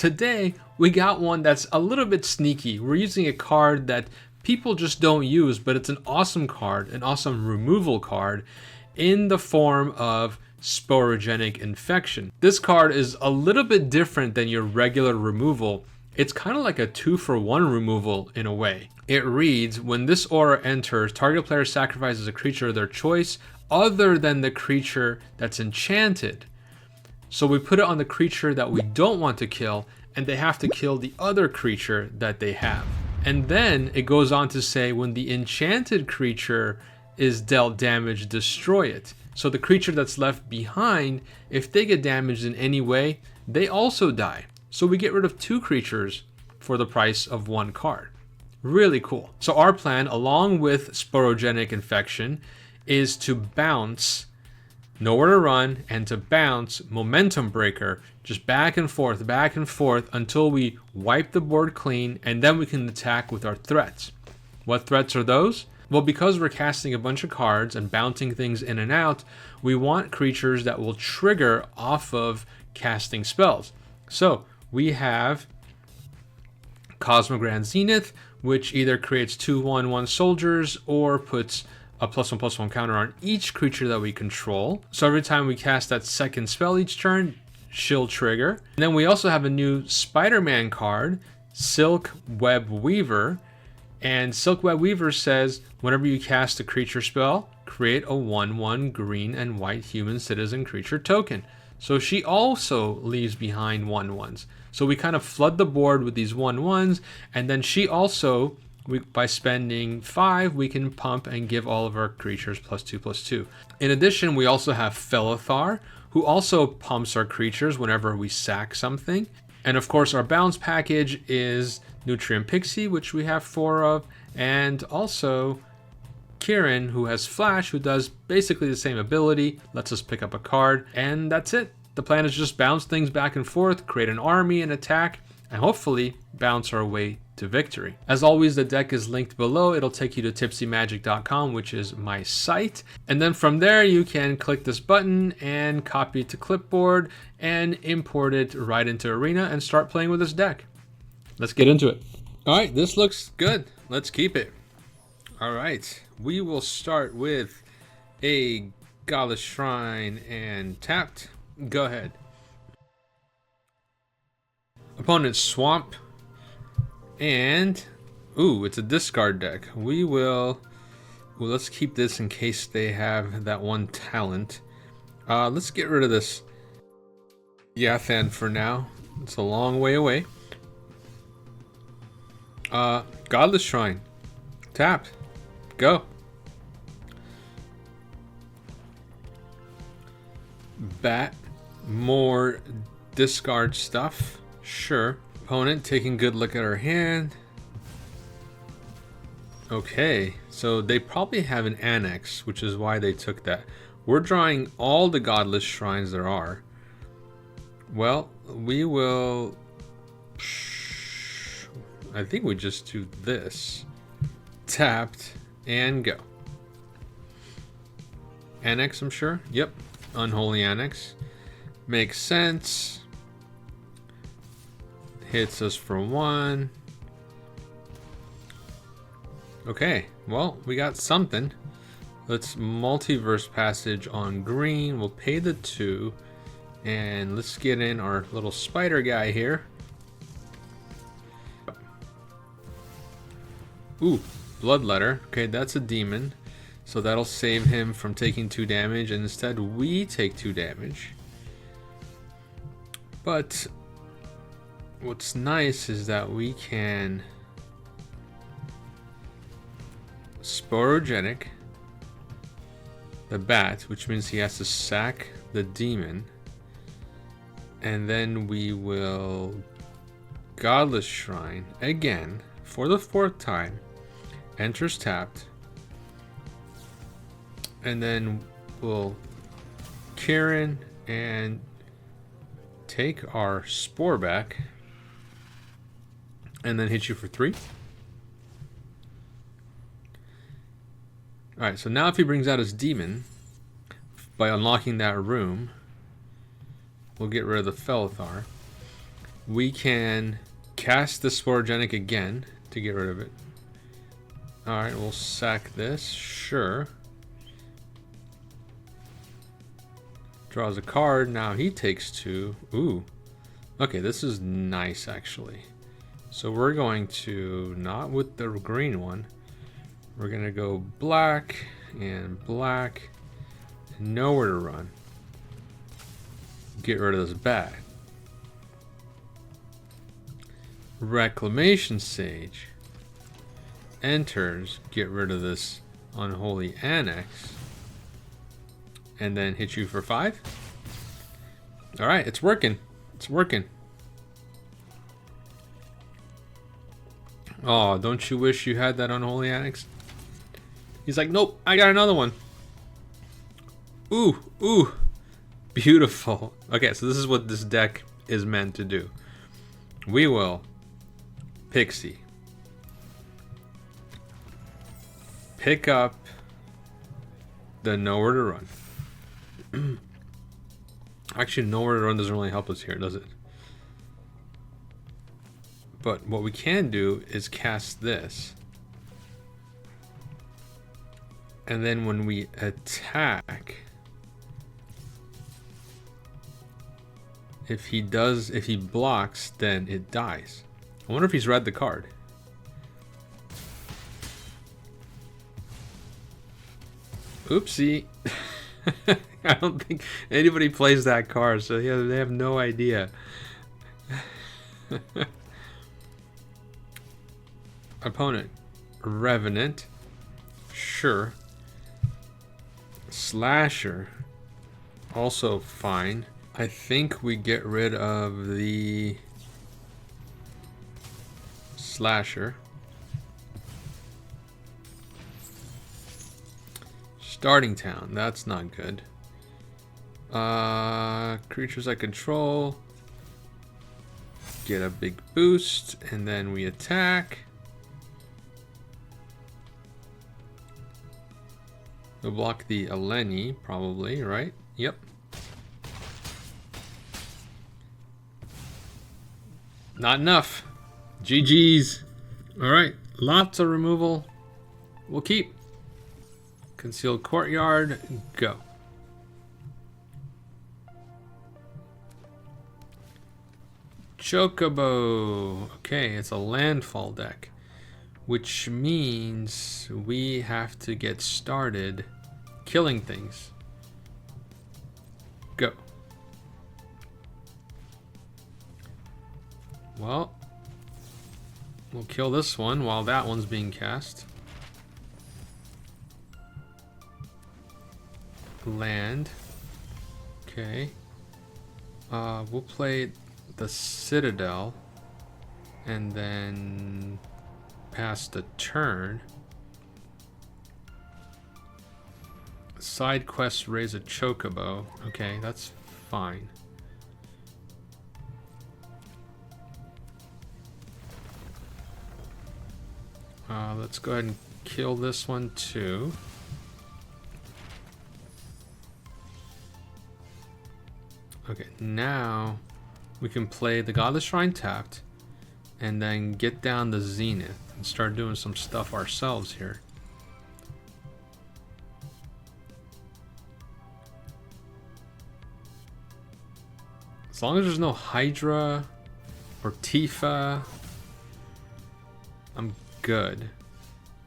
today we got one that's a little bit sneaky. We're using a card that people just don't use, but it's an awesome card, an awesome removal card in the form of Sporogenic Infection. This card is a little bit different than your regular removal. It's kind of like a 2-for-1 removal in a way. It reads, when this aura enters, target player sacrifices a creature of their choice other than the creature that's enchanted. So we put it on the creature that we don't want to kill, and they have to kill the other creature that they have. And then it goes on to say, when the enchanted creature is dealt damage, destroy it. So the creature that's left behind, if they get damaged in any way, they also die. So we get rid of 2 creatures for the price of 1 card. Really cool. So our plan, along with Sporogenic Infection, is to bounce Nowhere to Run and to bounce Momentum Breaker, just back and forth until we wipe the board clean, and then we can attack with our threats. What threats are those? Well, because we're casting a bunch of cards and bouncing things in and out, we want creatures that will trigger off of casting spells. So we have Cosmogrand Zenith, which either creates 2/1/1 soldiers or puts a +1/+1 counter on each creature that we control. So every time we cast that second spell each turn, she'll trigger. And then we also have a new Spider-Man card, Silk Web Weaver. And Silk Web Weaver says, whenever you cast a creature spell, create a 1/1 green and white human citizen creature token. So she also leaves behind 1/1s. So we kind of flood the board with these 1/1s, and then she also, by spending 5, we can pump and give all of our creatures +2/+2. In addition, we also have Felithar, who also pumps our creatures whenever we sack something. And of course, our bounce package is Nurturing Pixie, which we have 4 of, and also Kirin, who has Flash, who does basically the same ability, lets us pick up a card, and that's it. The plan is just bounce things back and forth, create an army and attack, and hopefully bounce our way to victory. As always, the deck is linked below. It'll take you to tipsymagic.com, which is my site. And then from there, you can click this button and copy it to clipboard and import it right into Arena and start playing with this deck. Let's get into it. All right, this looks good. Let's keep it. All right, we will start with a Godless Shrine and tapped. Go ahead. Opponent swamp. And, ooh, it's a discard deck. Let's keep this in case they have that one talent. Let's get rid of this Yathan for now. It's a long way away. Godless Shrine. Tapped. Go. Bat. More discard stuff. Sure. Opponent taking a good look at our hand. Okay, so they probably have an annex, which is why they took that. We're drawing all the Godless Shrines there are. Well, we will... I think we just do this. Tapped and go. Annex, I'm sure. Yep, Unholy Annex. Makes sense. Hits us for 1. Okay, well, we got something. Let's Multiverse Passage on green. We'll pay the 2. And let's get in our little spider guy here. Ooh, Bloodletter. Okay, that's a demon. So that'll save him from taking 2 damage. And instead, we take 2 damage. But what's nice is that we can Sporogenic the bat, which means he has to sack the demon, and then we will Godless Shrine again for the 4th time, enters tapped, and then we'll Kirin and take our Spore back, and then hit you for 3. Alright, so now if he brings out his demon, by unlocking that room, we'll get rid of the Felithar. we can cast the Sporogenic again to get rid of it. Alright, we'll sack this. Sure. Draws a card. Now he takes 2. Ooh. Okay, this is nice, actually. So we're going to, not with the green one, we're going to go black and black. And nowhere to run. Get rid of this bag. Reclamation Sage enters, get rid of this Unholy Annex, and then hit you for 5. Alright, it's working. It's working. Oh, don't you wish you had that Unholy Annex? He's like, nope, I got another one. Ooh, ooh. Beautiful. Okay, so this is what this deck is meant to do. We will Pixie. Pick up the Nowhere to Run. Actually, Nowhere to Run doesn't really help us here, does it? But what we can do is cast this. And then when we attack, if he blocks, then it dies. I wonder if he's read the card. Oopsie. I don't think anybody plays that card, so yeah, they have no idea. Opponent. Revenant. Sure. Slasher. Also fine. I think we get rid of the Slasher. Starting town, that's not good. Creatures I control get a big boost, and then we attack. We'll block the Eleni, probably, right? Yep. Not enough. GG's. Alright, lots of removal. We'll keep. Concealed Courtyard, go. Chocobo. Okay, it's a landfall deck, which means we have to get started killing things. Go. Well, we'll kill this one while that one's being cast. Land. Okay. We'll play the Citadel and then pass the turn. Side quests raise a Chocobo. Okay, that's fine. Let's go ahead and kill this one too. Okay, now we can play the Godless Shrine tapped and then get down the Zenith and start doing some stuff ourselves here. As long as there's no Hydra or Tifa, I'm good.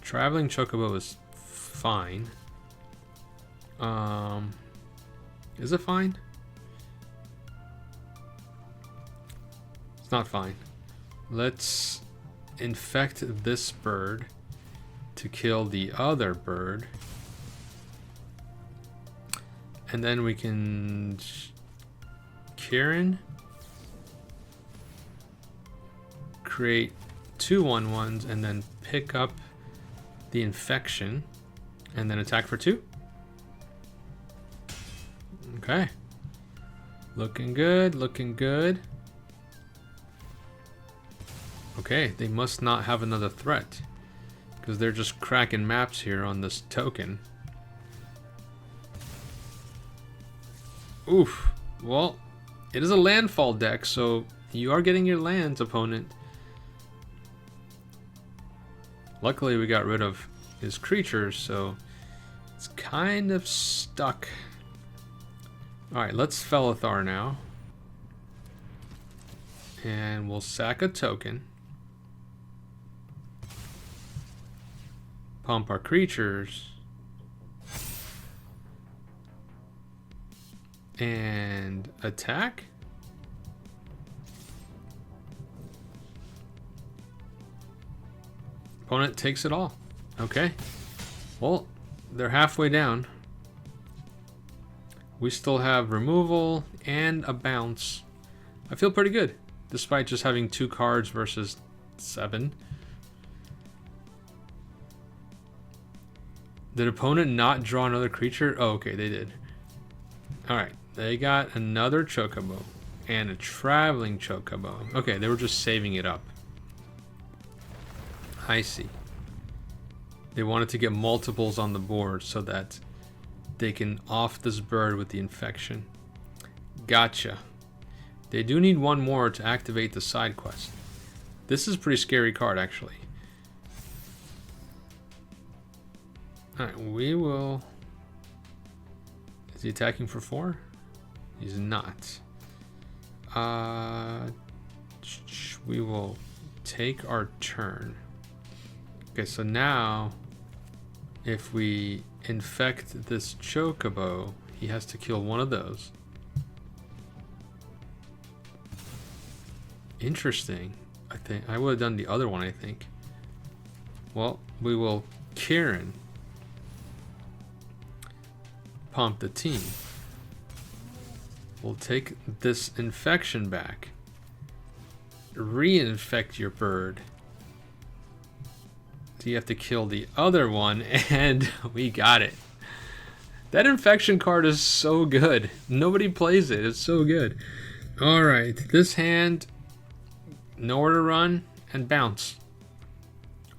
Traveling Chocobo is fine. Is it fine? It's not fine. Let's infect this bird to kill the other bird. And then we can Kirin, create 2/1/1s and then pick up the infection and then attack for 2. Okay. Looking good, looking good. Okay, they must not have another threat because they're just cracking maps here on this token. Oof. Well, it is a landfall deck, so You are getting your lands, opponent. Luckily, we got rid of his creatures, so it's kind of stuck. Alright, let's Felithar now. And we'll sack a token. Pump our creatures. And attack. Opponent takes it all. Okay. Well, they're halfway down. We still have removal and a bounce. I feel pretty good, despite just having 2 cards versus 7. Did opponent not draw another creature? Oh, okay, they did. Alright, they got another Chocobo and a traveling Chocobo. Okay, they were just saving it up. I see. They wanted to get multiples on the board so that they can off this bird with the infection. Gotcha. They do need one more to activate the side quest. This is a pretty scary card, actually. Alright, we will... Is he attacking for 4? He's not. We will take our turn. Okay, so now if we infect this Chocobo, he has to kill one of those. Interesting. I think I would have done the other one, I think. Well, we will Kirin. Pump the team. We'll take this infection back. Reinfect your bird. So you have to kill the other one, and we got it. That infection card is so good. Nobody plays it. It's so good. Alright, this hand, nowhere to run, and bounce.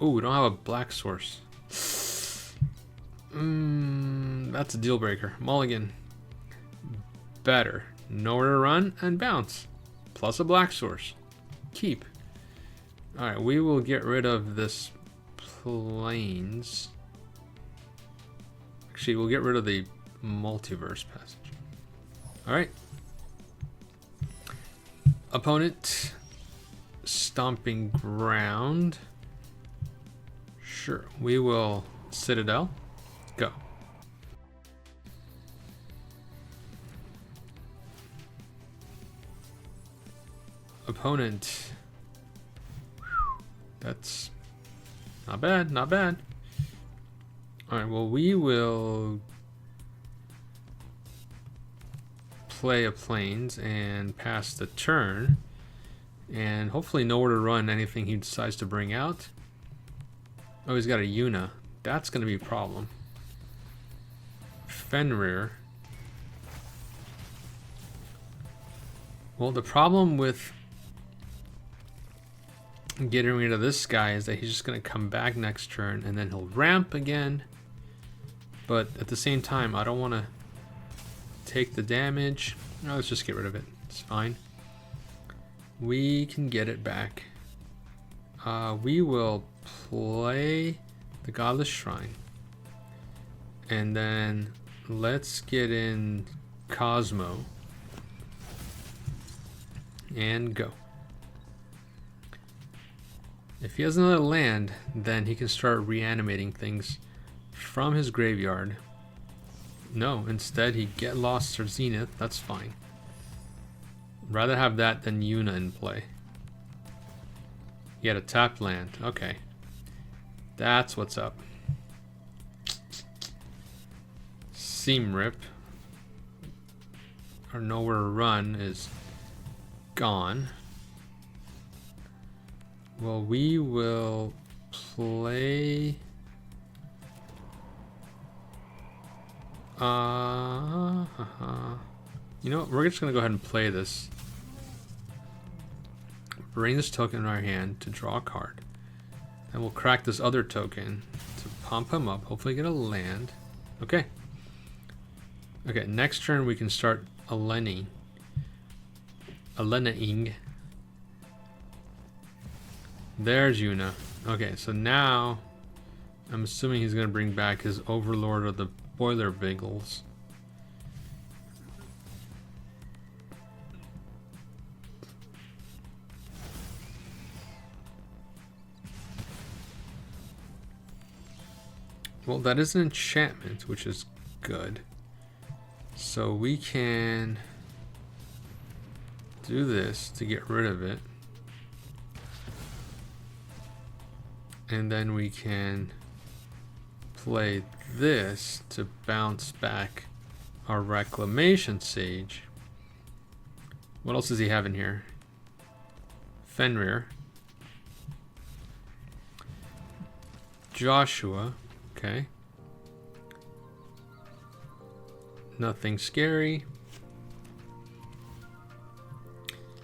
Oh, we don't have a black source. That's a deal breaker. Mulligan. Better. Nowhere to run and bounce. Plus a black source. Keep. Alright, we will get rid of this planes. Actually, we'll get rid of the multiverse passage. Alright. Opponent. Stomping ground. Sure. We will Citadel. Go. Opponent. That's not bad, not bad. Alright, well, we will play a plains and pass the turn. And hopefully nowhere to run anything he decides to bring out. Oh, he's got a Yuna. That's going to be a problem. Fenrir. Well, the problem with getting rid of this guy is that he's just going to come back next turn and then he'll ramp again. But at the same time, I don't want to take the damage. No, let's just get rid of it. It's fine. We can get it back. We will play the Godless Shrine. And then let's get in Cosmo. And go. If he has another land, then he can start reanimating things from his graveyard. No, instead he get lost or Zenith. That's fine. Rather have that than Yuna in play. He had a tapped land. Okay. That's what's up. Seam Rip. Our Nowhere to Run is gone. Well, we will play... You know what? We're just going to go ahead and play this. Bring this token in our hand to draw a card. And we'll crack this other token to pump him up. Hopefully get a land. Okay. Okay, next turn we can start Alenaing. There's Yuna. Okay, so now I'm assuming he's gonna bring back his Overlord of the Boiler Bagels. Well, that is an enchantment, which is good. So we can do this to get rid of it. And then we can play this to bounce back our Reclamation Sage. What else does he have in here? Fenrir. Joshua. Okay. Nothing scary.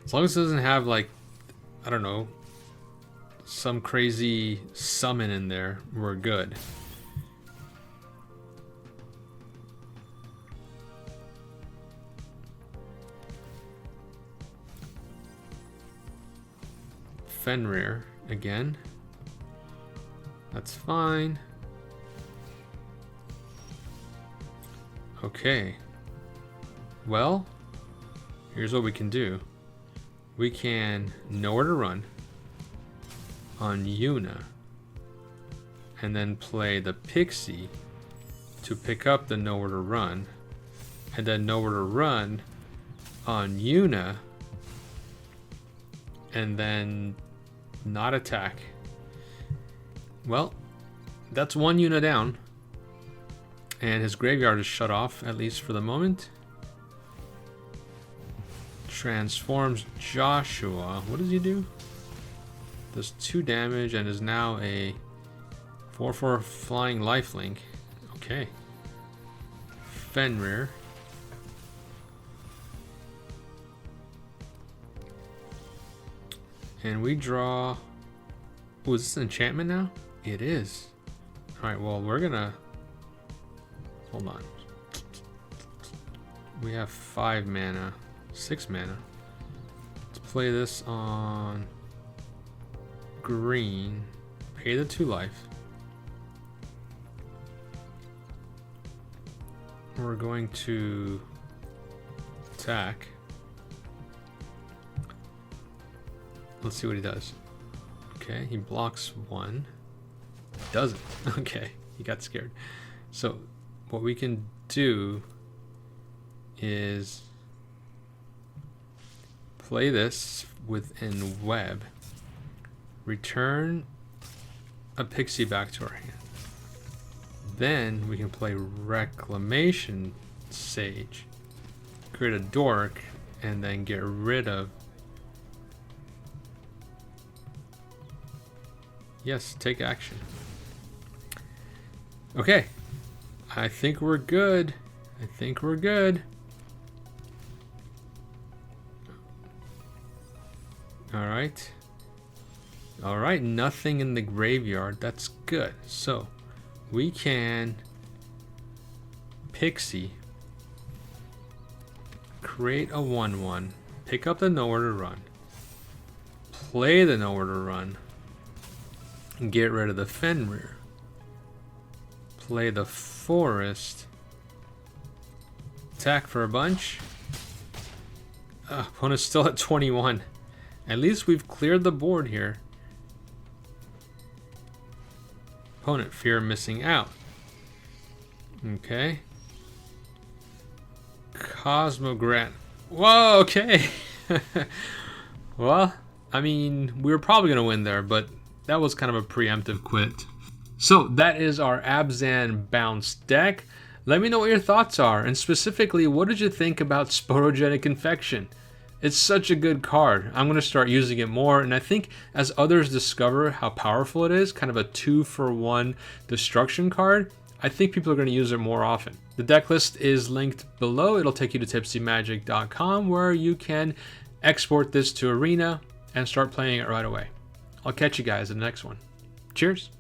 As long as it doesn't have, like, I don't know, some crazy summon in there, we're good. Fenrir again. That's fine. Okay. Well, here's what we can do. We can Nowhere to Run on Yuna and then play the Pixie to pick up the Nowhere to Run, and then Nowhere to Run on Yuna and then not attack. Well, that's one Yuna down. And his graveyard is shut off, at least for the moment. Transforms Joshua. What does he do? Does 2 damage and is now a 4/4 flying lifelink. Okay. Fenrir. And we draw... Oh, is this an enchantment now? It is. Alright, well, we're gonna... Hold on. We have 5 mana. 6 mana. Let's play this on green. Pay the 2 life. We're going to attack. Let's see what he does. Okay, he blocks 1. Doesn't. Okay, he got scared. So what we can do is play this within web, return a Pixie back to our hand. Then we can play Reclamation Sage, create a dork, and then get rid of... Yes, take action. Okay. I think we're good. I think we're good. Alright. Alright, nothing in the graveyard. That's good. So, we can Pixie, create a 1/1, pick up the Nowhere to Run, play the Nowhere to Run, and get rid of the Fenrir. Play the Forest, attack for a bunch. Opponent's still at 21. At least we've cleared the board here. Opponent, fear of missing out. Okay. Cosmogrand. Whoa, okay. Well, I mean, we were probably going to win there, but that was kind of a preemptive quit. So that is our Abzan Bounce deck. Let me know what your thoughts are, and specifically, what did you think about Sporogenic Infection? It's such a good card. I'm going to start using it more, and I think as others discover how powerful it is, kind of a 2-for-1 destruction card, I think people are going to use it more often. The deck list is linked below. It'll take you to tipsymagic.com, where you can export this to Arena and start playing it right away. I'll catch you guys in the next one. Cheers!